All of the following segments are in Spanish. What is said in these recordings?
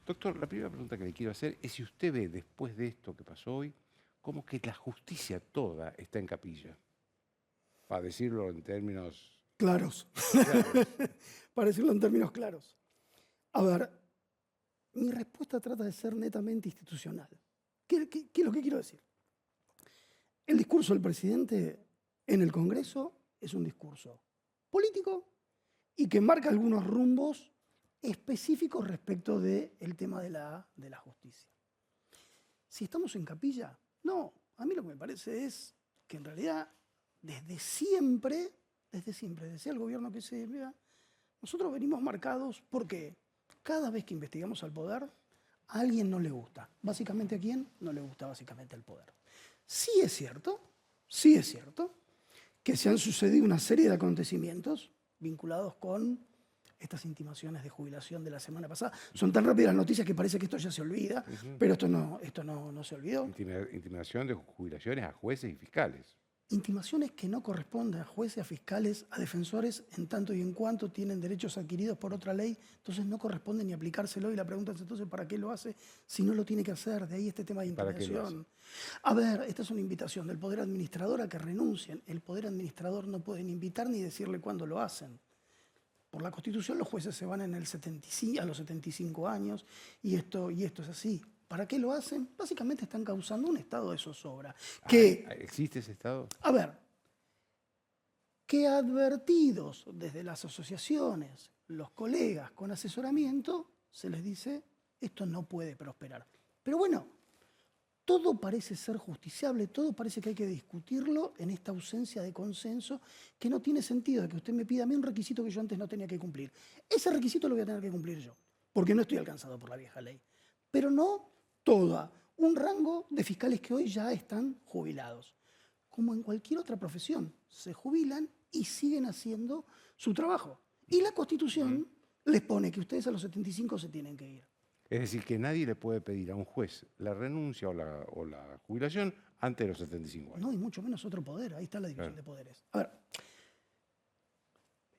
Doctor, la primera pregunta que le quiero hacer es si usted ve, después de esto que pasó hoy, como que la justicia toda está en capilla. Para decirlo en términos Claros, claros. para decirlo en términos claros. A ver, mi respuesta trata de ser netamente institucional. ¿Qué es lo que quiero decir? El discurso del presidente en el Congreso es un discurso político y que marca algunos rumbos específicos respecto del tema de la justicia. Si estamos en capilla, no. A mí lo que me parece es que en realidad desde siempre, desde el gobierno que se vea, nosotros venimos marcados porque cada vez que investigamos al poder, a alguien no le gusta. ¿Básicamente a quién? No le gusta básicamente el poder. Sí es cierto que se han sucedido una serie de acontecimientos vinculados con estas intimaciones de jubilación de la semana pasada. Son tan rápidas las noticias que parece que esto ya se olvida, pero esto no se olvidó. Intimidación de jubilaciones a jueces y fiscales. Intimaciones que no corresponden a jueces, a fiscales, a defensores, en tanto y en cuanto tienen derechos adquiridos por otra ley, entonces no corresponde ni aplicárselo. Y la pregunta es entonces, ¿para qué lo hace si no lo tiene que hacer? De ahí este tema de ¿Para qué lo hace? intimidación. A ver, esta es una invitación del Poder Administrador a que renuncien. El Poder Administrador no pueden invitar ni decirle cuándo lo hacen. Por la Constitución los jueces se van a los 75 años y esto es así. ¿Para qué lo hacen? Básicamente están causando un estado de zozobra. ¿Existe ese estado? A ver, que advertidos desde las asociaciones, los colegas con asesoramiento, se les dice, esto no puede prosperar. Pero bueno, todo parece ser justiciable, todo parece que hay que discutirlo en esta ausencia de consenso, que no tiene sentido de que usted me pida a mí un requisito que yo antes no tenía que cumplir. Ese requisito lo voy a tener que cumplir yo, porque no estoy alcanzado por la vieja ley. Pero no toda, un rango de fiscales que hoy ya están jubilados. Como en cualquier otra profesión, se jubilan y siguen haciendo su trabajo. Y la Constitución les pone que ustedes a los 75 se tienen que ir. Es decir, que nadie le puede pedir a un juez la renuncia o la jubilación antes de los 75 años. No, y mucho menos otro poder. Ahí está la división Claro. de poderes. A ver,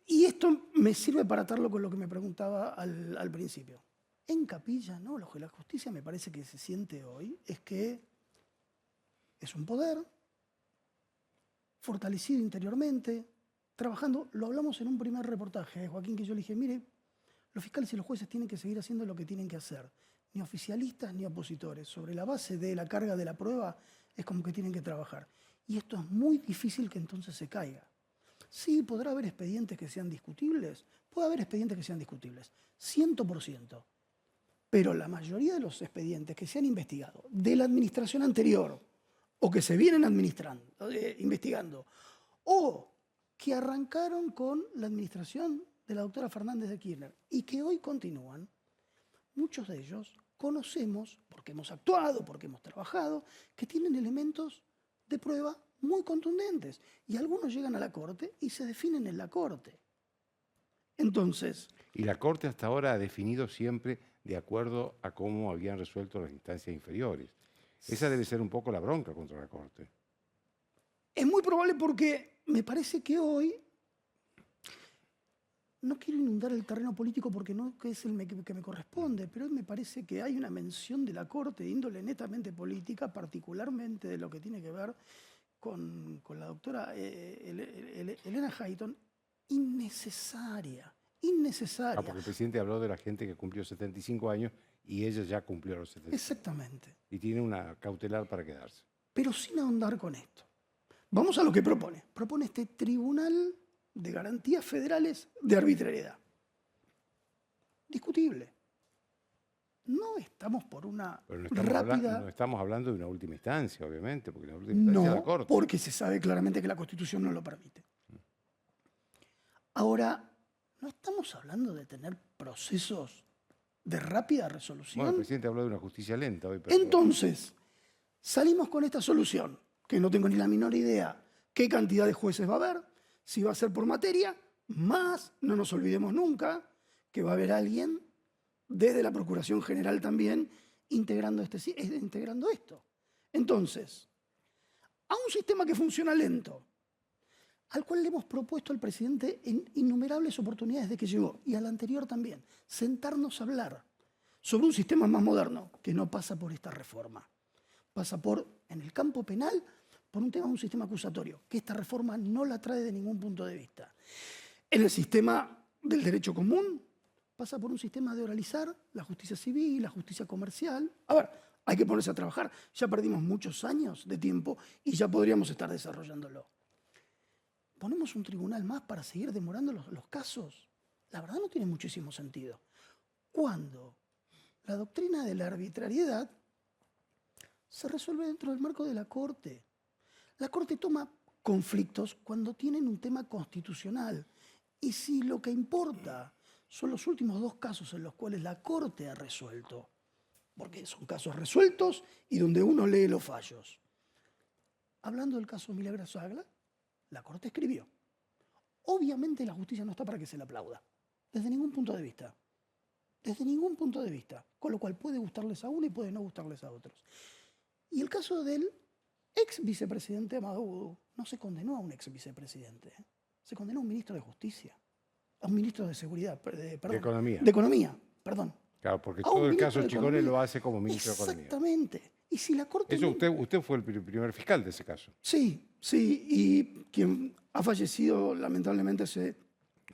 y esto me sirve para atarlo con lo que me preguntaba al principio. En capilla, ¿no? Lo que la justicia me parece que se siente hoy es que es un poder fortalecido interiormente, trabajando. Lo hablamos en un primer reportaje, Joaquín, que yo le dije, mire, los fiscales y los jueces tienen que seguir haciendo lo que tienen que hacer. Ni oficialistas ni opositores. Sobre la base de la carga de la prueba es como que tienen que trabajar. Y esto es muy difícil que entonces se caiga. Sí, podrá haber expedientes que sean discutibles. Puede haber expedientes que sean discutibles. 100%. Pero la mayoría de los expedientes que se han investigado de la administración anterior o que se vienen investigando o que arrancaron con la administración de la doctora Fernández de Kirchner y que hoy continúan, muchos de ellos conocemos, porque hemos actuado, porque hemos trabajado, que tienen elementos de prueba muy contundentes. Y algunos llegan a la Corte y se definen en la Corte. Entonces, Y la Corte hasta ahora ha definido siempre de acuerdo a cómo habían resuelto las instancias inferiores. Esa debe ser un poco la bronca contra la Corte. es muy probable porque me parece que hoy, no quiero inundar el terreno político porque no que es el que me corresponde, pero hoy me parece que hay una mención de la Corte de índole netamente política, particularmente de lo que tiene que ver con la doctora Elena Hayton, innecesaria. Porque el presidente habló de la gente que cumplió 75 años y ella ya cumplió los 75. Exactamente. Y tiene una cautelar para quedarse. Pero sin ahondar con esto. Vamos a lo que propone. Propone este Tribunal de Garantías Federales de Arbitrariedad. Discutible. No estamos por una Pero rápida... no estamos hablando de una última instancia, obviamente, porque la última instancia es la No, Corte. porque se sabe claramente que la Constitución no lo permite. Ahora, no estamos hablando de tener procesos de rápida resolución. Bueno, el presidente habló de una justicia lenta hoy. Pero Entonces, salimos con esta solución, que no tengo ni la menor idea qué cantidad de jueces va a haber, si va a ser por materia, más, no nos olvidemos nunca, que va a haber alguien desde la Procuración General también integrando esto. Entonces, a un sistema que funciona lento, al cual le hemos propuesto al presidente en innumerables oportunidades de que llegó, y al anterior también, sentarnos a hablar sobre un sistema más moderno, que no pasa por esta reforma. Pasa por, en el campo penal, por un tema de un sistema acusatorio, que esta reforma no la trae de ningún punto de vista. En el sistema del derecho común, pasa por un sistema de oralizar la justicia civil, la justicia comercial. A ver, hay que ponerse a trabajar. Ya perdimos muchos años de tiempo y ya podríamos estar desarrollándolo. ¿Ponemos un tribunal más para seguir demorando los casos? La verdad no tiene muchísimo sentido. Cuando la doctrina de la arbitrariedad se resuelve dentro del marco de la Corte. La Corte toma conflictos cuando tienen un tema constitucional. Y si lo que importa son los últimos 2 casos en los cuales la Corte ha resuelto, porque son casos resueltos y donde uno lee los fallos. Hablando del caso Milagros Agla, la Corte escribió: obviamente la justicia no está para que se le aplauda, desde ningún punto de vista. Desde ningún punto de vista. Con lo cual puede gustarles a uno y puede no gustarles a otros. Y el caso del ex vicepresidente Amado Boudou, no se condenó a un ex vicepresidente, se condenó a un ministro de Justicia, a un ministro de Seguridad, perdón. De Economía. De Economía, perdón. Claro, porque A un todo el ministro caso de Chicone Economía. lo hace como ministro de Economía. Exactamente. Y si la Corte... Eso no- usted fue el primer fiscal de ese caso. Sí, sí, y quien ha fallecido lamentablemente hace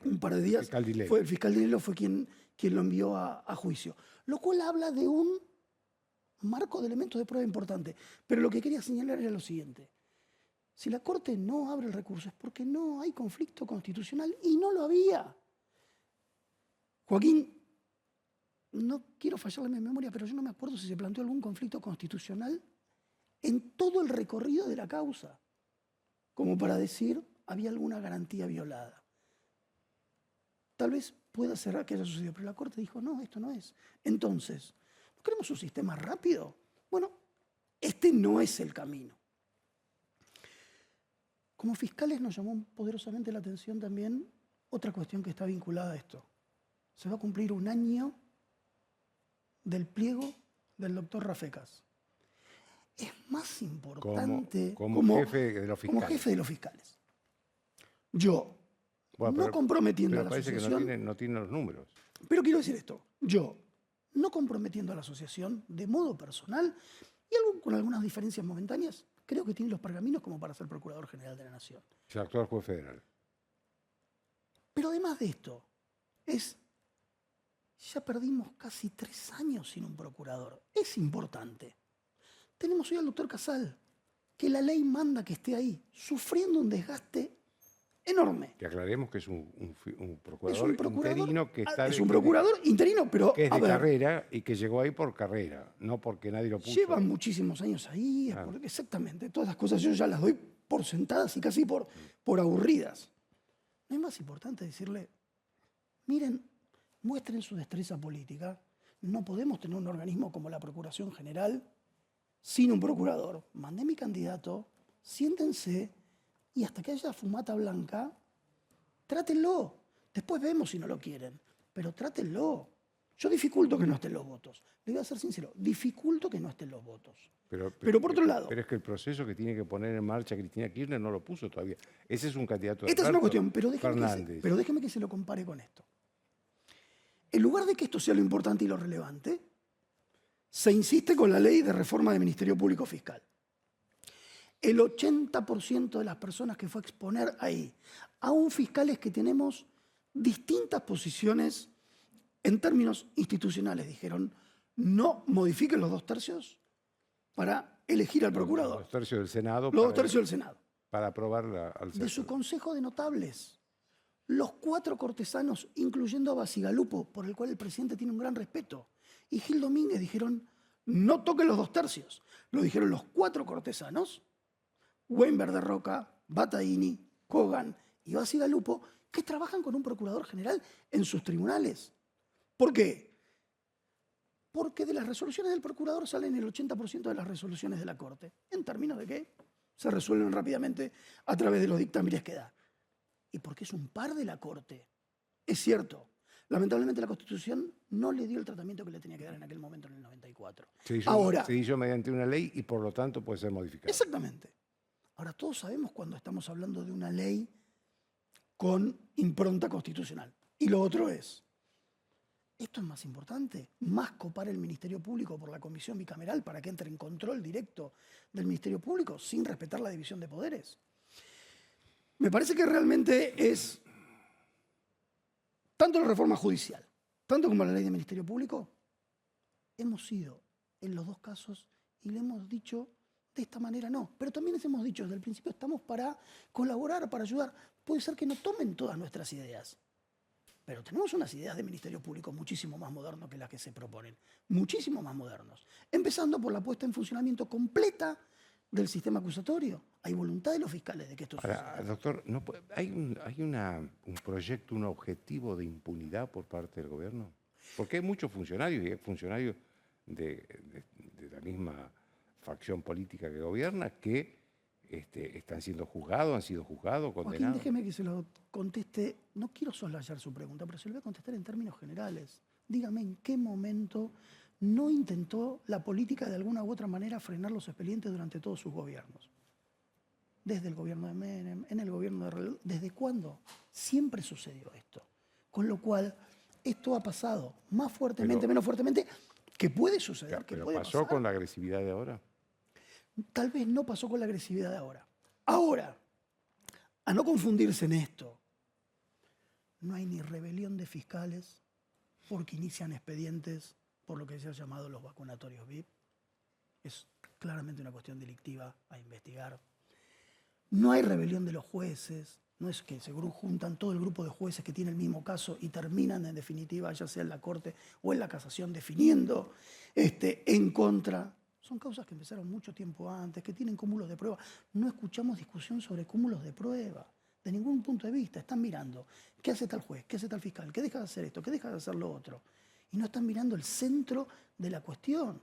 un par de días Fiscal Dilelo. fue el fiscal Dilelo, fue quien lo envió a juicio. Lo cual habla de un marco de elementos de prueba importante. Pero lo que quería señalar era lo siguiente. Si la Corte no abre el recurso es porque no hay conflicto constitucional y no lo había. Joaquín, no quiero fallarle en mi memoria, pero yo no me acuerdo si se planteó algún conflicto constitucional en todo el recorrido de la causa, como para decir había alguna garantía violada. Tal vez pueda ser que haya sucedido, pero la Corte dijo, no, esto no es. Entonces, ¿no queremos un sistema rápido? Bueno, este no es el camino. Como fiscales nos llamó poderosamente la atención también otra cuestión que está vinculada a esto. Se va a cumplir 1 año del pliego del doctor Rafecas. Es más importante como jefe de los fiscales. como jefe de los fiscales. Yo, Bueno, no comprometiendo a pero la parece asociación... que no tiene los números. Pero quiero decir esto, yo, no comprometiendo a la asociación de modo personal y con algunas diferencias momentáneas, creo que tiene los pergaminos como para ser Procurador General de la Nación. Es el actual juez federal. Pero además de esto, ya perdimos casi 3 años sin un procurador. Es importante. Tenemos hoy al doctor Casal, que la ley manda que esté ahí, sufriendo un desgaste enorme. Que aclaremos que es un procurador interino que está es un procurador interino, pero que es a de ver, carrera y que llegó ahí por carrera, no porque nadie lo puso. llevan muchísimos años ahí, exactamente. Todas las cosas yo ya las doy por sentadas y casi por aburridas. ¿No es más importante decirle, miren, muestren su destreza política? No podemos tener un organismo como la Procuración General sin un procurador. Mandé mi candidato, siéntense y hasta que haya fumata blanca, trátenlo. Después vemos si no lo quieren, pero trátenlo. Yo dificulto que no estén los votos. Le voy a ser sincero, dificulto que no estén los votos. Pero por otro lado... Pero es que el proceso que tiene que poner en marcha Cristina Kirchner no lo puso todavía. Ese es un candidato de Esta es una Alberto cuestión, Fernández. pero déjeme que se lo compare con esto. En lugar de que esto sea lo importante y lo relevante, se insiste con la ley de reforma del Ministerio Público Fiscal. El 80% de las personas que fue a exponer ahí, aún fiscales que tenemos distintas posiciones en términos institucionales, dijeron, no modifiquen los 2/3 para elegir al procurador. Los 2/3 del Senado. Los 2/3 del Senado. Para aprobarla al De Senado. su consejo de notables. Los 4 cortesanos, incluyendo a Basigalupo, por el cual el presidente tiene un gran respeto, y Gil Domínguez dijeron, no toquen los 2/3. Lo dijeron los 4 cortesanos, Weinberg de Roca, Battaini, Kogan y Basigalupo, que trabajan con un procurador general en sus tribunales. ¿Por qué? Porque de las resoluciones del procurador salen el 80% de las resoluciones de la Corte, en términos de que se resuelven rápidamente a través de los dictámenes que da. Y porque es un par de la Corte. Es cierto, lamentablemente la Constitución no le dio el tratamiento que le tenía que dar en aquel momento, en el 94. Se hizo mediante una ley y por lo tanto puede ser modificado. Exactamente. Ahora, todos sabemos cuando estamos hablando de una ley con impronta constitucional. Y lo otro es ¿Esto es más importante? ¿Más copar el Ministerio Público por la comisión bicameral para que entre en control directo del Ministerio Público sin respetar la división de poderes? Me parece que realmente es, tanto la reforma judicial, tanto como la ley de Ministerio Público, hemos ido en los dos casos y le hemos dicho de esta manera no. Pero también les hemos dicho desde el principio estamos para colaborar, para ayudar. Puede ser que no tomen todas nuestras ideas, pero tenemos unas ideas de Ministerio Público muchísimo más modernos que las que se proponen. Muchísimo más modernos. Empezando por la puesta en funcionamiento completa del sistema acusatorio. Hay voluntad de los fiscales de que esto Ahora, suceda. doctor, ¿hay un proyecto, un objetivo de impunidad por parte del gobierno? Porque hay muchos funcionarios, y hay funcionarios de la misma facción política que gobierna, que están siendo juzgados, han sido juzgados, Joaquín, condenados. déjeme que se lo conteste. No quiero soslayar su pregunta, pero se lo voy a contestar en términos generales. Dígame en qué momento no intentó la política de alguna u otra manera frenar los expedientes durante todos sus gobiernos. Desde el gobierno de Menem, en el gobierno de Reloj, ¿desde cuándo? Siempre sucedió esto. Con lo cual, esto ha pasado más fuertemente, menos fuertemente, que puede suceder, que Pero puede pasó pasar. con la agresividad de ahora. Tal vez no pasó con la agresividad de ahora. Ahora, a no confundirse en esto, no hay ni rebelión de fiscales porque inician expedientes por lo que se ha llamado los vacunatorios VIP. Es claramente una cuestión delictiva a investigar. No hay rebelión de los jueces. No es que se juntan todo el grupo de jueces que tiene el mismo caso y terminan en definitiva, ya sea en la Corte o en la Casación, definiendo en contra. Son causas que empezaron mucho tiempo antes, que tienen cúmulos de prueba. No escuchamos discusión sobre cúmulos de prueba, de ningún punto de vista. Están mirando qué hace tal juez, qué hace tal fiscal, qué deja de hacer esto, qué deja de hacer lo otro. Y no están mirando el centro de la cuestión.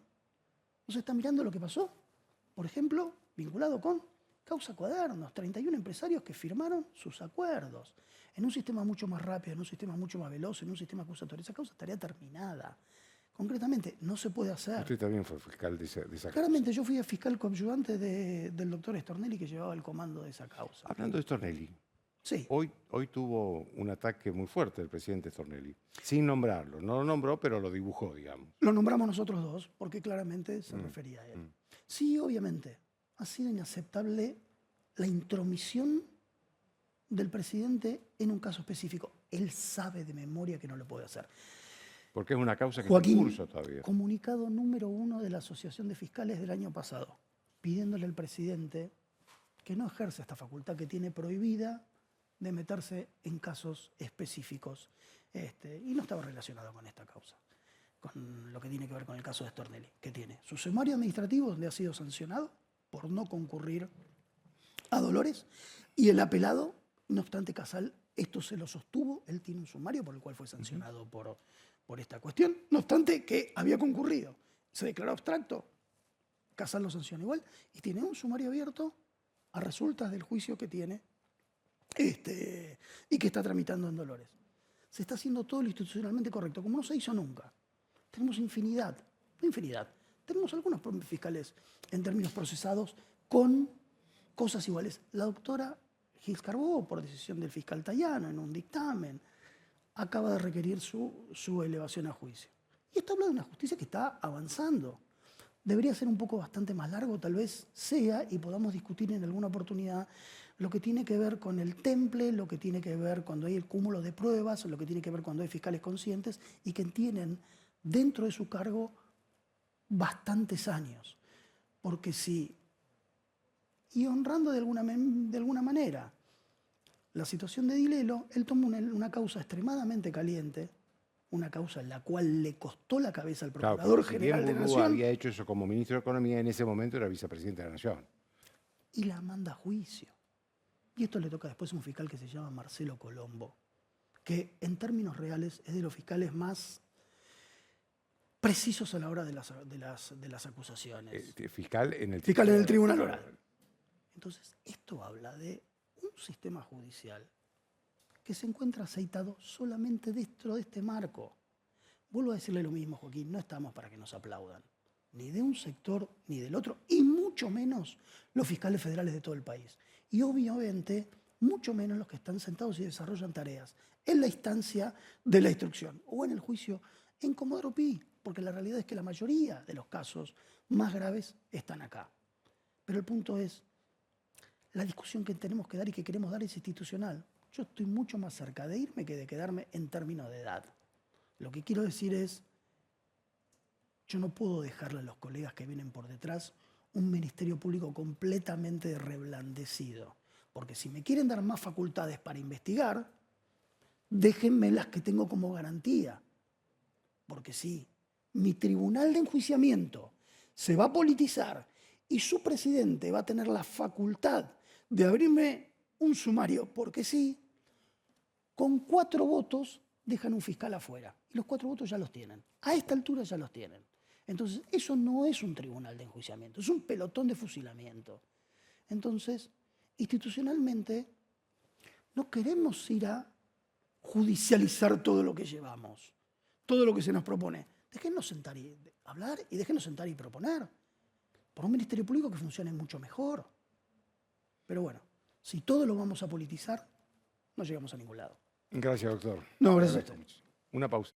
No se están mirando lo que pasó, por ejemplo, vinculado con causa Cuadernos, 31 empresarios que firmaron sus acuerdos. En un sistema mucho más rápido, en un sistema mucho más veloz, en un sistema acusatorio, esa causa estaría terminada. Concretamente, no se puede hacer. Usted también fue fiscal de esa causa. Claramente, yo fui fiscal coadyuvante del doctor Stornelli, que llevaba el comando de esa causa. Hablando de Stornelli, Sí, hoy tuvo un ataque muy fuerte el presidente Stornelli, sin nombrarlo. No lo nombró, pero lo dibujó, digamos. lo nombramos nosotros dos, porque claramente se refería a él. Sí, obviamente, ha sido inaceptable la intromisión del presidente en un caso específico. Él sabe de memoria que no lo puede hacer. Porque es una causa que Joaquín, está en curso todavía. comunicado número 1 de la Asociación de Fiscales del año pasado, pidiéndole al presidente que no ejerce esta facultad que tiene prohibida de meterse en casos específicos. Y no estaba relacionado con esta causa, con lo que tiene que ver con el caso de Stornelli, que tiene su sumario administrativo donde ha sido sancionado por no concurrir a Dolores, y el apelado, no obstante Casal, esto se lo sostuvo, él tiene un sumario por el cual fue sancionado por esta cuestión, no obstante que había concurrido, se declaró abstracto, Casal lo sanciona igual, y tiene un sumario abierto a resultas del juicio que tiene y que está tramitando en Dolores. Se está haciendo todo lo institucionalmente correcto, como no se hizo nunca. Tenemos tenemos algunos fiscales en términos procesados con cosas iguales. La doctora Gils Carbó, por decisión del fiscal Tayano, en un dictamen, acaba de requerir su elevación a juicio. Y esto habla de una justicia que está avanzando. Debería ser un poco bastante más largo, tal vez sea, y podamos discutir en alguna oportunidad lo que tiene que ver con el temple, lo que tiene que ver cuando hay el cúmulo de pruebas, lo que tiene que ver cuando hay fiscales conscientes y que tienen dentro de su cargo bastantes años. Porque si, y honrando de alguna manera la situación de Dilelo, él tomó una causa extremadamente caliente, una causa en la cual le costó la cabeza al Procurador General de la Burgos Nación, había hecho eso como ministro de Economía, en ese momento era vicepresidente de la Nación. y la manda a juicio. Y esto le toca después a un fiscal que se llama Marcelo Colombo, que en términos reales es de los fiscales más precisos a la hora de las acusaciones. Fiscal en el Fiscal en el Tribunal Oral. Entonces, esto habla de un sistema judicial que se encuentra aceitado solamente dentro de este marco. Vuelvo a decirle lo mismo, Joaquín, no estamos para que nos aplaudan, ni de un sector ni del otro, y mucho menos los fiscales federales de todo el país. Y obviamente, mucho menos los que están sentados y desarrollan tareas en la instancia de la instrucción o en el juicio en Comodoro Pi, porque la realidad es que la mayoría de los casos más graves están acá. Pero el punto es, la discusión que tenemos que dar y que queremos dar es institucional. Yo estoy mucho más cerca de irme que de quedarme en términos de edad. Lo que quiero decir es, yo no puedo dejarle a los colegas que vienen por detrás un ministerio público completamente reblandecido. Porque si me quieren dar más facultades para investigar, déjenme las que tengo como garantía. Porque si mi tribunal de enjuiciamiento se va a politizar y su presidente va a tener la facultad de abrirme un sumario porque sí, con 4 votos dejan un fiscal afuera. Y los 4 votos ya los tienen. A esta altura ya los tienen. Entonces, eso no es un tribunal de enjuiciamiento, es un pelotón de fusilamiento. Entonces, institucionalmente, no queremos ir a judicializar todo lo que llevamos, todo lo que se nos propone. Déjennos sentar y hablar y déjennos sentar y proponer. Por un ministerio público que funcione mucho mejor. Pero bueno, si todo lo vamos a politizar, no llegamos a ningún lado. Gracias, doctor. No, gracias a usted. Una pausa.